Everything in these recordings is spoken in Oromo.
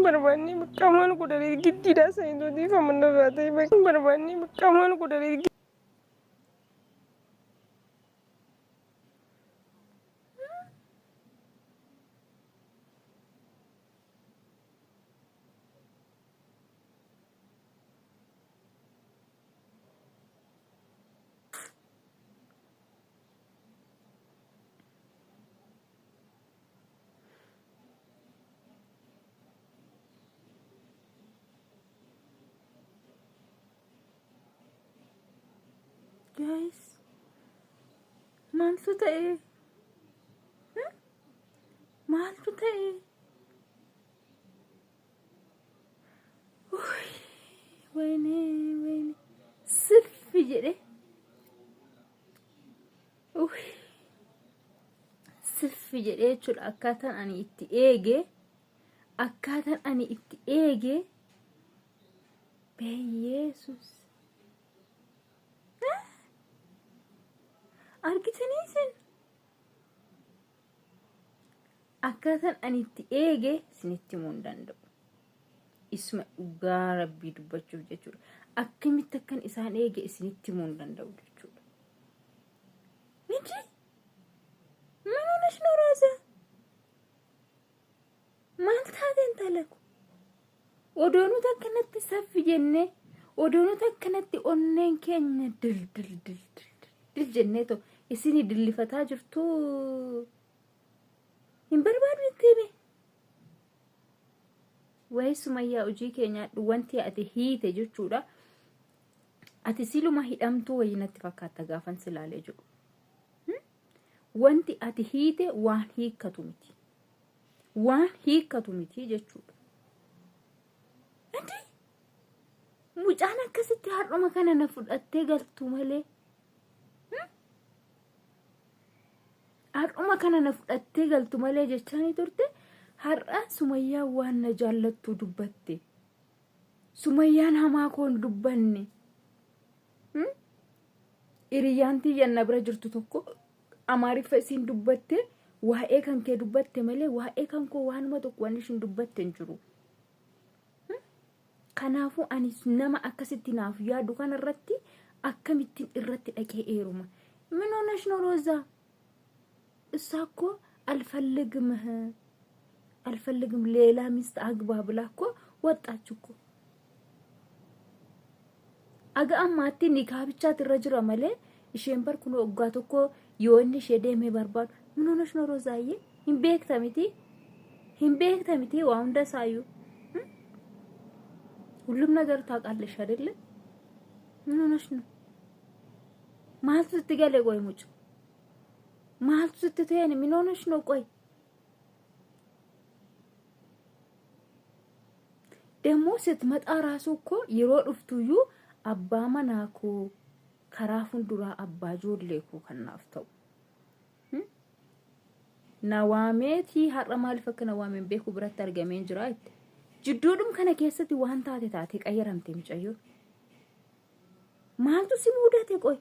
Barbaanni qamaan kudhanii giddiidhaa saayintooti famanna baatee barbaanni qamaan kudhanii guys, maaltu ta'e? Maaltu ta'e? Wayne siffi jedhe. Siffi jedhe jechuudha. Akkaataan ani itti eege beeyesus. Argitanii isin? Akkaataan ani itti eege isinitti himuu hin danda'u. Isuma dhugaa Rabbii dubbachuuf jechuudha. Akkamitti akkan isaan eege isinitti himuu hin danda'u jechuudha. Miti? Manuunas Roza? Maal taateen talaku? Odoonota akkanatti saffi jennee, odoonota akkanatti onneen keenya dil jennee too isinii dillifataa jirtu hin barbaadu itti hime. Wayi Sumayyaa hojii keenya wanti ati hiite jechuudha. Ati siluma hidhamtuu wayii natti fakkaata gaafan silaalee jiru. Wanti ati hiite waan hiikkatu miti. Waan hiikkatu miti jechuudha. Ati mucaan akkasitti har'uma kana na fudhattee galtu malee. Har'uma kana na fudhattee galtu malee jechaanii turte. Har'a Sumayyaa waan na jaallattu dubbatte. Sumayyaan hamaa koon dubbanne. Iriyaantii yanna bira jirtu tokko Amaariffa isiin dubbatte waa'ee kan kee dubbatte malee waa'ee kan koo waanuma tokko waan ishiin dubbatte hin jiru. Kanaafuu ani nama akkasitti naaf yaadu kanarratti akkamittiin irratti dhaqee eeruma. Min ሆነሽ ነው ሮዛ? እሷ እኮ አልፈልግም ሌላ ሚስት አግባ ብላ እኮ ወጣች እኮ። አጋማቲ ኒካ ብቻ ትረጅራ ማለ isheen barkuno oggaa tokko yoonni ishee deemee barbaadu. Min ሆነሽ ነው ሮዛዬ? hin beektamiti waa hunda saayu. ሁሉም ነገር ታውቃለሽ አይደለ? ምን ሆነሽ ነው? ማልቱ ስትገለ ቆይ ሙጭ ማልቱ ስትተኝ ምን ሆነሽ ነው? ቆይ ደሞ ስትመጣ ራሱ እኮ ይሮ ዱፍቱዩ አባ መናኮ ከራፉን ዱራ አባ ጆሌኮ ከናፍተው ናዋሜቲ ሀረማል ፈከ ናዋሜን ቤኩ ብረት አርገሜን ጅራይት ጅዱዱም ከነ ከሰቲ ዋንታ ታቴ ቀየረምቴ ምጨዩ ማልቱ ሲሙዳቴ ቆይ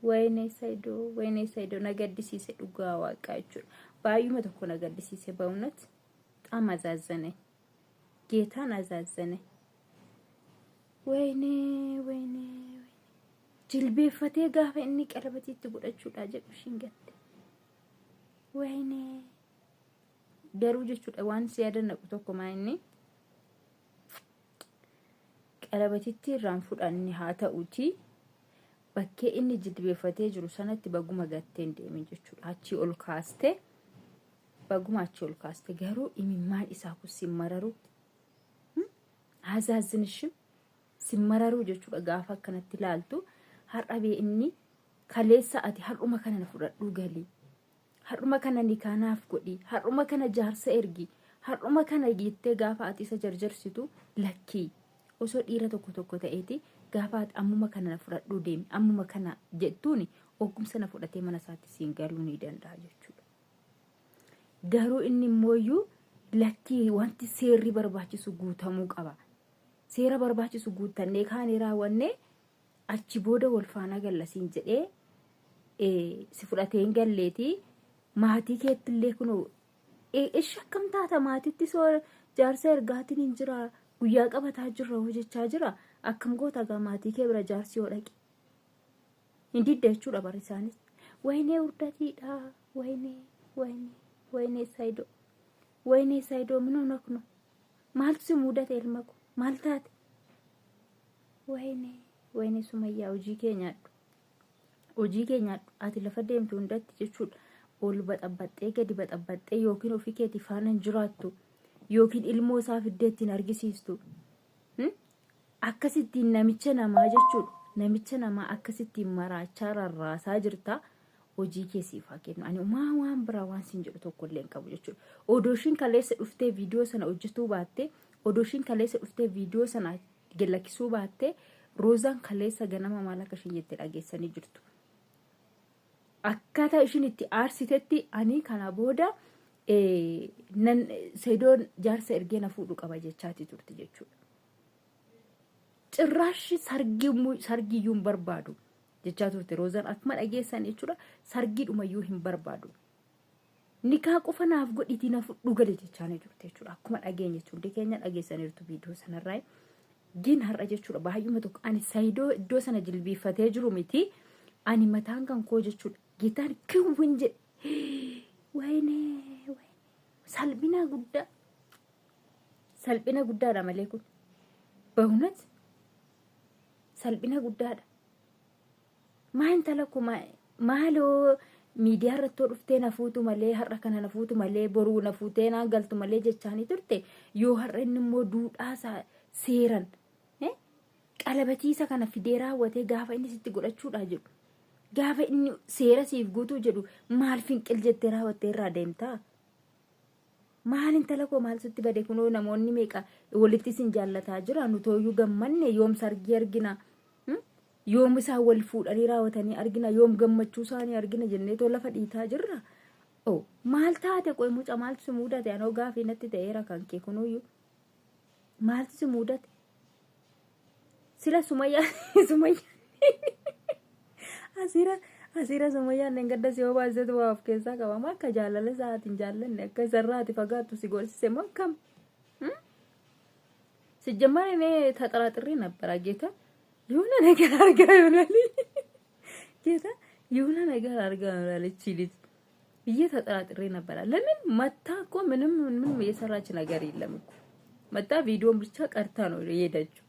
ወይኔ ሰይዶ ነገድሲሴ ዱጋ ዋቃቹ ባዩ መተኮ ነገድሲሴ በእውነት ጣም አዛዘነ ጌታን አዛዘነ። ወይኔ ጅልቤፈቴ ጋፈ እኒ ቀለበቲት ጉዳቹዳ ጀብሽንገት ወይኔ ገሩ ጀቹዳ ዋን ሲያደነቁ ተኮ ማይኒ ቀለበቲት ራንፉዳኒ ሃታኡቲ bakkee inni jilbeeffatee jiru sanatti baguma gattee deemin jechuudha. Achi ol kaaste baguma achi ol kaaste garuu imimmaan isaa kun simmararu hazaazzinishim simmararu jechuudha. Gaafa akkanatti ilaaltu har'abee inni kaleessa ati har'uma kana na fudhadhu galii, har'uma kana nikaanaaf godhi, har'uma kana jaarsa ergi, har'uma kana giittee gaafa ati isa jarjarsitu lakkii osoo dhiira tokko ta'eeti. Gaafaat ammuma kana fudhadhu deemi ammuma kana jettuuni ogumsa na fudhatee mana isaatti siin galuu ni danda'a jechuudha. Garuu inni mooyyuu lakkii wanti seerri barbaachisu guutamuu qaba. Seera barbaachisu guutannee kaanii raawwannee achi booda wal faana gallasiin jedhee si fudhatee hin galleeti maatii keettillee kunoo ishi akkam taata maatiitti soo jaarsa ergaatiin hin jira guyyaa qabataa jirra hojjechaa jira akkam goota gaa maatii kee bira jaarsi yoo dhaqe hin didda jechuudha bar isaanis waynee urdatiidha waynee saayidoo minuu nakno maaltu si mudate ilma ko maal taate waynee Sumayyaa hojii keenyaadhu ati lafa deemtu hundatti jechuudha ol baxabbaxxee gadi baxabbaxxee yookiin ofii keetii faana hin jiraattu yookiin ilmoo isaa fiddee ittiin argisiistu akkasittiin namicha namaa jechuudha namicha namaa akkasittiin maraachaa rarraasaa jirta hojii keessiif haa kennu ani waan biraa waan siin jedhu tokkollee hin qabu jechuudha odooshiin kaleessa dhuftee viidiyoo sana hojjetuu baattee odooshiin kaleessa dhuftee viidiyoo sana galakkisuu baattee roozaan kaleessa ganama maal akka ishiin jettee dhageessanii jirtu. Akkaataa ishiin itti aarsitetti ani kana booda Saidoon jaarsa ergee na fuudhu qaba jechaati turte jechuudha. Cirraashi sargiyyuu hin barbaadu jechaa turte roozaan akkuma dhageessan jechuudha sargiidhumayyuu hin barbaadu. Nikaa qofa naaf godhitii na fuudhu gale jechaanii turte jechuudha akkuma dhageenya jechuudha keenya dhageessaniirtu viidiyoo sanarraa. Gin har'a jechuudha baay'uma tokko ani Saidoo iddoo sana jilbiifatee jiru miti ani mataan kan koo jechuudha gitaan kiwwin jedhe waynee salphina guddaadha malee kun bahunat salphina guddaadha maa intala ko maaloo miidiyaa irratti dhuftee na fuutu malee har'a kana na fuutu malee boruu na fuutee na galtu malee jechaanii turte yoo har'a inni immoo duudhaa seeran qalabatiisa kana fidee raawwatee gaafa inni sitti godhachuudha jedhu gaafa inni seera siif guutuu jedhu maal finqil jettee raawwattee irraa deemtaa maal intala koo maal sitti bade kunoo namoonni meeqa walitti sin jaallataa jira nutooyyuu gammanne yoom sargii argina yoom isaan wal fuudhanii raawwatanii argina yoom gammachuu isaanii argina jennee too lafa dhiitaa jirra maal taate qoy muca maaltu si mudate anoo gaafii natti ta'eera kan kee kunuuyyuu maaltu si mudate sila Sumayyaa asira Sumayyaa nengadda si obaasatu waa of keessaa qaba maa akka jaalala isaatiin jaallanne akka isarraati fagaattu si gorsise makkam ሲጀመር እኔ ተጠራጥሬ ነበር ጌታ የሆነ ነገር አርጋ ይሆናል ጌታ የሆነ ነገር አርጋ ይሆናል እቺ ልጅ ብዬ ተጠራጥሬ ነበር ለምን መታ እኮ ምንም የሰራች ነገር የለም እኮ መታ ቪዲዮን ብቻ ቀርታ ነው የሄደችው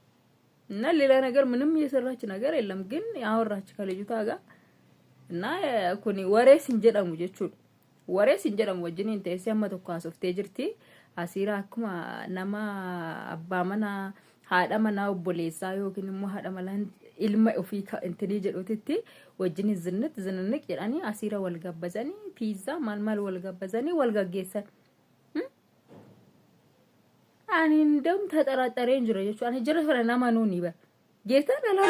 እና ሌላ ነገር ምንም የሰራች ነገር የለም ግን ያወራች ከልጅቷ ጋር እና ኩኒ ወሬስ እንጀዳሙ ጀቹ ወሬስ እንጀዳሙ ወጅኒ እንተስ ያመተኳ ሶፍቴ ጅርቲ አሲራ አኩማ ነማ አባመና ሃዳመና ኦቦሌሳ ዮኪን ሞ ሃዳመላን ilma ofii intini jedhutti wajjin zinnit jedhani asira wal gabbazani pizza mal wal gabbazani wal gaggeessan ani ndam ተጠራጠሬ እንጀራ jechu ani jira fara nama nuni ba geeta dala